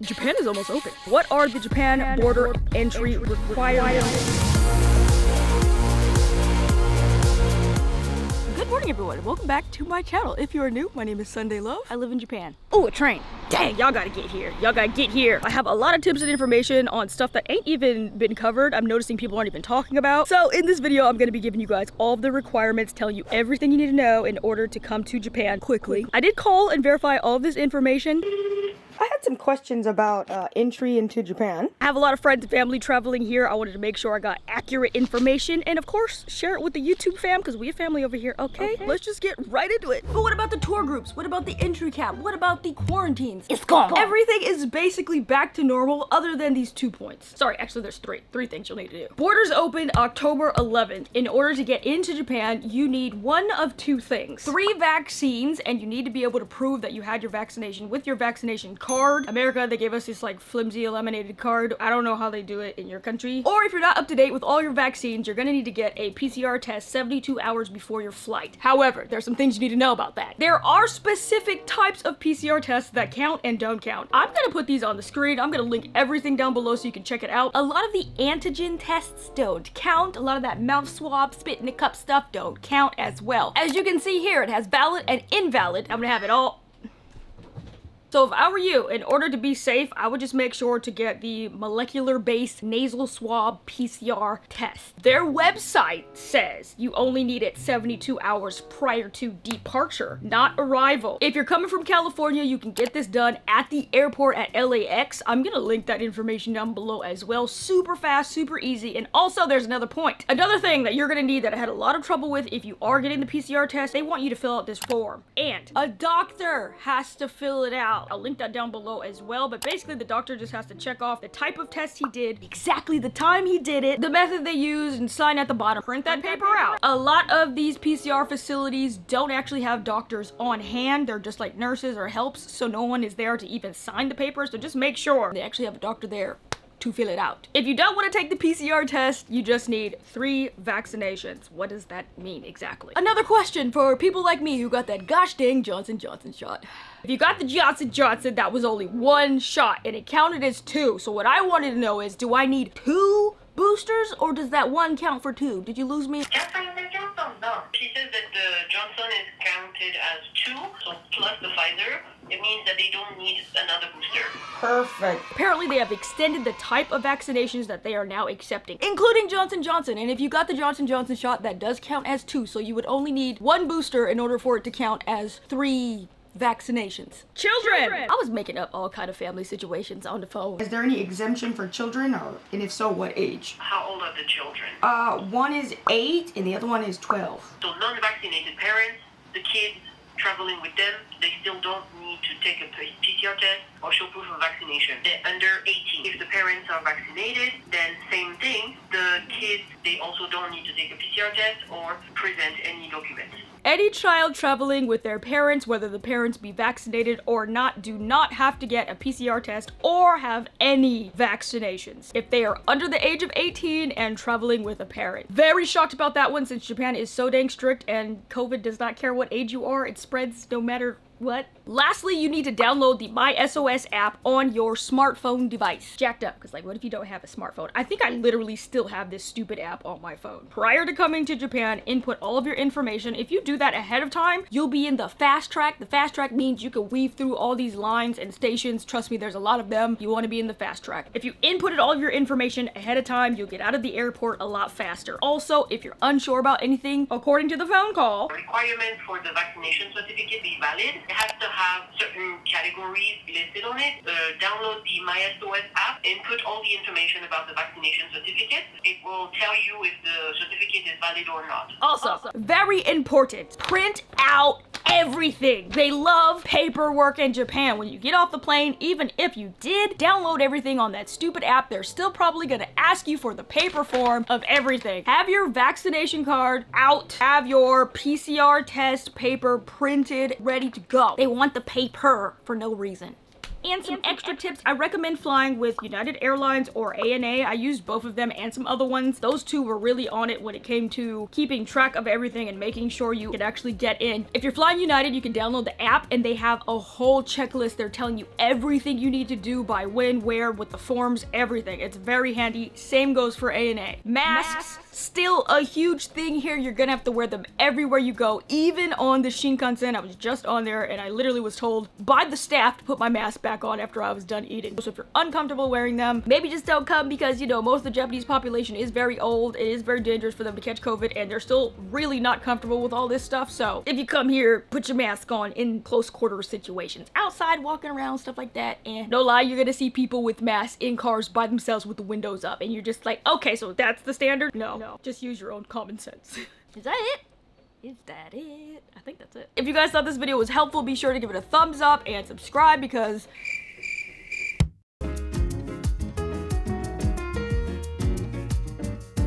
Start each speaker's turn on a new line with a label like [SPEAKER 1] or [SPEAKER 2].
[SPEAKER 1] Japan is almost open. What are the Japan border entry requirements? Good morning, everyone. Welcome back to my channel. If you are new, my name is Sundaiklove. I live in Japan. Oh, a train. Dang, y'all gotta get here. Y'all gotta get here. I have a lot of tips and information on stuff that ain't even been covered. I'm noticing people aren't even talking about. So in this video, I'm gonna be giving you guys all of the requirements, telling you everything you need to know in order to come to Japan quickly. I did call and verify all of this information. I had some questions about entry into Japan. I have a lot of friends and family traveling here. I wanted to make sure I got accurate information and of course share it with the YouTube fam because we a family over here. Okay, let's just get right into it. But what about the tour groups? What about the entry cap? What about the quarantines? It's gone. Everything is basically back to normal other than these 2 points. Sorry, actually there's three things you'll need to do. Borders open October 11th. In order to get into Japan, you need one of two things. 3 vaccines, and you need to be able to prove that you had your vaccination with your vaccination card. America, they gave us this like flimsy laminated card. I don't know how they do it in your country. Or if you're not up to date with all your vaccines, you're gonna need to get a PCR test 72 hours before your flight. However, there's some things you need to know about that. There are specific types of PCR tests that count and don't count. I'm gonna put these on the screen. I'm gonna link everything down below so you can check it out. A lot of the antigen tests don't count. A lot of that mouth swab, spit in a cup stuff don't count as well. As you can see here, it has valid and invalid. I'm gonna have it all. So if I were you, in order to be safe, I would just make sure to get the molecular-based nasal swab PCR test. Their website says you only need it 72 hours prior to departure, not arrival. If you're coming from California, you can get this done at the airport at LAX. I'm gonna link that information down below as well. Super fast, super easy. And also there's another point. Another thing that you're gonna need that I had a lot of trouble with if you are getting the PCR test, they want you to fill out this form. And a doctor has to fill it out. I'll link that down below as well, but basically the doctor just has to check off the type of test he did, exactly the time he did it, the method they used, and sign at the bottom. Print that paper out. A lot of these PCR facilities don't actually have doctors on hand. They're just like nurses or helps, so no one is there to even sign the paper, so just make sure they actually have a doctor there to fill it out. If you don't want to take the PCR test, you just need 3 vaccinations. What does that mean exactly? Another question for people like me who got that gosh dang Johnson & Johnson shot. If you got the Johnson & Johnson, that was only 1 shot and it counted as 2. So what I wanted to know is, do I need 2 boosters or does that 1 count for 2? Did you lose me?
[SPEAKER 2] No. She says that the Johnson is counted as 2, so plus the Pfizer. It means that they don't need another booster.
[SPEAKER 1] Perfect. Apparently they have extended the type of vaccinations that they are now accepting, including Johnson & Johnson. And if you got the Johnson & Johnson shot, that does count as 2. So you would only need 1 booster in order for it to count as 3 vaccinations. Children! I was making up all kind of family situations on the phone.
[SPEAKER 3] Is there any exemption for children, and if so, what age?
[SPEAKER 2] How old are the children?
[SPEAKER 3] One is 8 and the other one is 12.
[SPEAKER 2] So non-vaccinated parents, the kids traveling with them, they still don't need to take a PCR test or show proof of vaccination. They're under 18. If the parents are vaccinated, then same thing. The kids, they also don't need to take a PCR test or present any documents.
[SPEAKER 1] Any child traveling with their parents, whether the parents be vaccinated or not, do not have to get a PCR test or have any vaccinations if they are under the age of 18 and traveling with a parent. Very shocked about that one since Japan is so dang strict and COVID does not care what age you are. It spreads no matter what. Lastly, you need to download the MySOS app on your smartphone device. Jacked up, because like, what if you don't have a smartphone? I think I literally still have this stupid app on my phone. Prior to coming to Japan, input all of your information. If you do that ahead of time, you'll be in the fast track. The fast track means you can weave through all these lines and stations. Trust me, there's a lot of them. You want to be in the fast track. If you inputted all of your information ahead of time, you'll get out of the airport a lot faster. Also, if you're unsure about anything, according to the phone call,
[SPEAKER 2] the requirement for the vaccination certificate be valid. It has to have certain categories listed on it. Download the MySOS app and put all the information about the vaccination certificate. It will tell you if the certificate is valid or not.
[SPEAKER 1] Also, very important, print out everything. They love paperwork in Japan. When you get off the plane, even if you did download everything on that stupid app, they're still probably gonna ask you for the paper form of everything. Have your vaccination card out. Have your PCR test paper printed, ready to go. They want the paper for no reason. And some extra tips, I recommend flying with United Airlines or ANA. I used both of them and some other ones. Those two were really on it when it came to keeping track of everything and making sure you could actually get in. If you're flying United, you can download the app and they have a whole checklist. They're telling you everything you need to do by when, where, with the forms, everything. It's very handy. Same goes for ANA. Masks, still a huge thing here. You're gonna have to wear them everywhere you go, even on the Shinkansen. I was just on there and I literally was told by the staff to put my mask back on after I was done eating. So if you're uncomfortable wearing them, maybe just don't come because, you know, most of the Japanese population is very old. It is very dangerous for them to catch COVID and they're still really not comfortable with all this stuff. So if you come here, put your mask on in close quarter situations. Outside, walking around, stuff like that. And no lie, you're gonna see people with masks in cars by themselves with the windows up. And you're just like, okay, so that's the standard? No, just use your own common sense. Is that it? Is that it? I think that's it. If you guys thought this video was helpful, be sure to give it a thumbs up and subscribe because